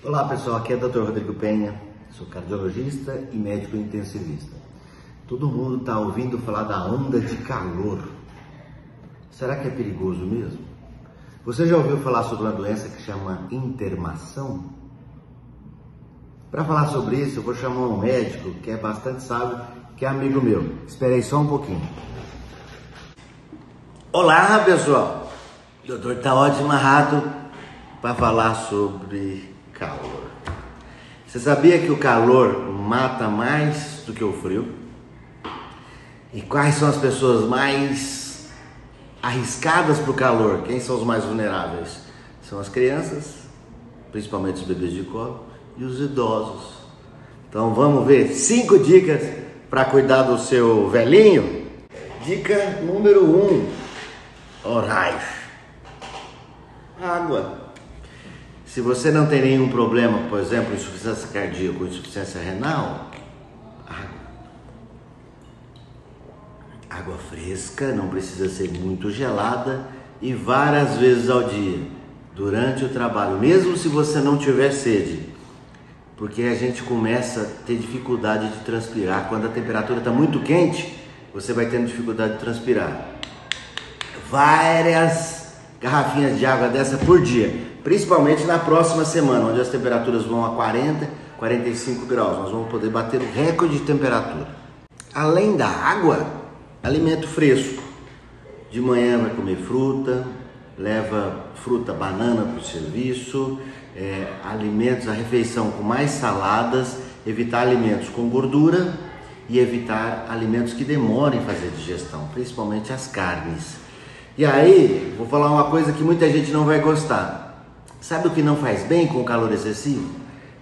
Olá pessoal, aqui é o Dr. Rodrigo Penha, sou cardiologista e médico intensivista. Todo mundo está ouvindo falar da onda de calor. Será que é perigoso mesmo? Você já ouviu falar sobre uma doença que chama intermação? Para falar sobre isso, eu vou chamar um médico que é bastante sábio, que é amigo meu. Espera aí só um pouquinho. Olá pessoal, o doutor está ótimo amarrado para falar sobre calor. Você sabia que o calor mata mais do que o frio? E quais são as pessoas mais arriscadas para o calor? Quem são os mais vulneráveis? São as crianças, principalmente os bebês de colo, e os idosos. Então vamos ver 5 dicas para cuidar do seu velhinho. Dica número 1: orais. Água. Se você não tem nenhum problema, por exemplo, insuficiência cardíaca ou insuficiência renal, água fresca, não precisa ser muito gelada, e várias vezes ao dia, durante o trabalho, mesmo se você não tiver sede, porque a gente começa a ter dificuldade de transpirar. Quando a temperatura está muito quente, você vai tendo dificuldade de transpirar. Várias garrafinhas de água dessa por dia, principalmente na próxima semana, onde as temperaturas vão a 40, 45 graus. Nós vamos poder bater o recorde de temperatura. Além da água, alimento fresco. De manhã vai comer fruta, leva fruta, banana para o serviço, alimentos, a refeição com mais saladas, evitar alimentos com gordura e evitar alimentos que demorem a fazer digestão, principalmente as carnes. E aí, vou falar uma coisa que muita gente não vai gostar. Sabe o que não faz bem com o calor excessivo?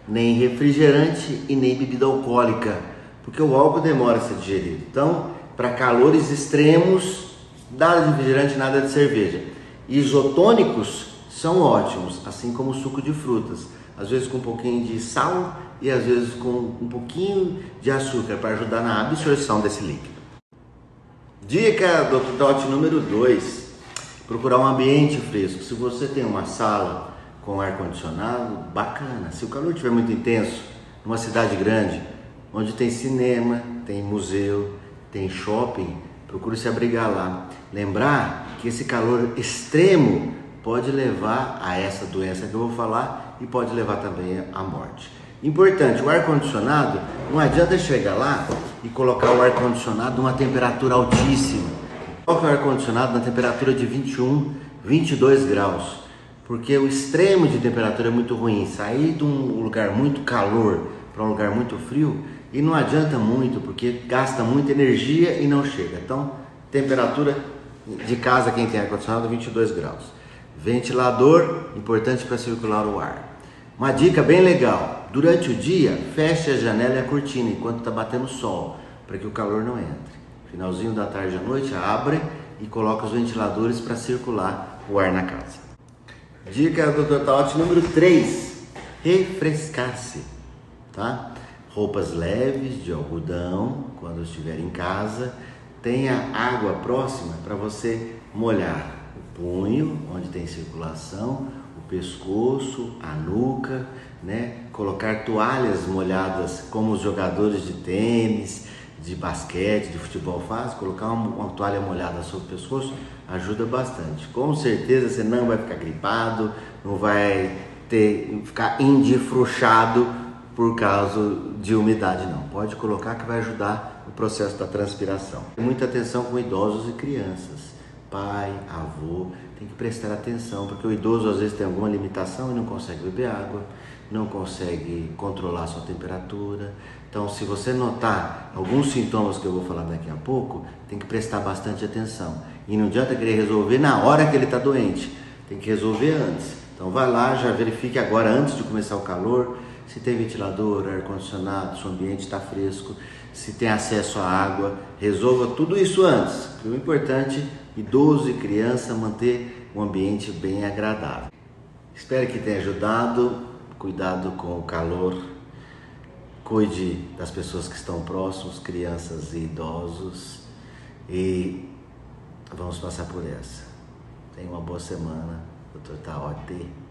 Nem refrigerante e nem bebida alcoólica, porque o álcool demora a ser digerido. Então, para calores extremos, nada de refrigerante, nada de cerveja. Isotônicos são ótimos, assim como o suco de frutas, às vezes com um pouquinho de sal e às vezes com um pouquinho de açúcar para ajudar na absorção desse líquido. Dica do Dr. número 2: procurar um ambiente fresco. Se você tem uma sala com ar-condicionado, bacana. Se o calor estiver muito intenso, numa cidade grande, onde tem cinema, tem museu, tem shopping, procure se abrigar lá. Lembrar que esse calor extremo pode levar a essa doença que eu vou falar e pode levar também à morte. Importante, o ar-condicionado, não adianta chegar lá e colocar o ar-condicionado numa temperatura altíssima. Coloque o ar-condicionado na temperatura de 21, 22 graus. Porque o extremo de temperatura é muito ruim. Sair de um lugar muito calor para um lugar muito frio, e não adianta muito, porque gasta muita energia e não chega. Então, temperatura de casa, quem tem ar-condicionado, 22 graus. Ventilador, importante para circular o ar. Uma dica bem legal: durante o dia, feche a janela e a cortina enquanto está batendo sol, para que o calor não entre. Finalzinho da tarde à noite, abre e coloca os ventiladores para circular o ar na casa. Dica do Dr. Taote número 3: refrescar-se, tá? Roupas leves de algodão quando estiver em casa. Tenha água próxima para você molhar o punho, onde tem circulação, o pescoço, a nuca, né? Colocar toalhas molhadas, como os jogadores de tênis, de basquete, de futebol faz. Colocar uma toalha molhada sobre o pescoço ajuda bastante. Com certeza você não vai ficar gripado, não vai ficar endifruxado por causa de umidade, não. Pode colocar que vai ajudar o processo da transpiração. Muita atenção com idosos e crianças. Pai, avô, tem que prestar atenção, porque o idoso às vezes tem alguma limitação e não consegue beber água, não consegue controlar a sua temperatura. Então, se você notar alguns sintomas que eu vou falar daqui a pouco, tem que prestar bastante atenção. E não adianta querer resolver na hora que ele está doente, tem que resolver antes. Então vai lá, já verifique agora, antes de começar o calor, se tem ventilador, ar-condicionado, se o ambiente está fresco, se tem acesso à água. Resolva tudo isso antes. O importante, idoso e criança, manter o ambiente bem agradável. Espero que tenha ajudado. Cuidado com o calor. Cuide das pessoas que estão próximos, crianças e idosos. E vamos passar por essa. Tenha uma boa semana. Dr. Taote.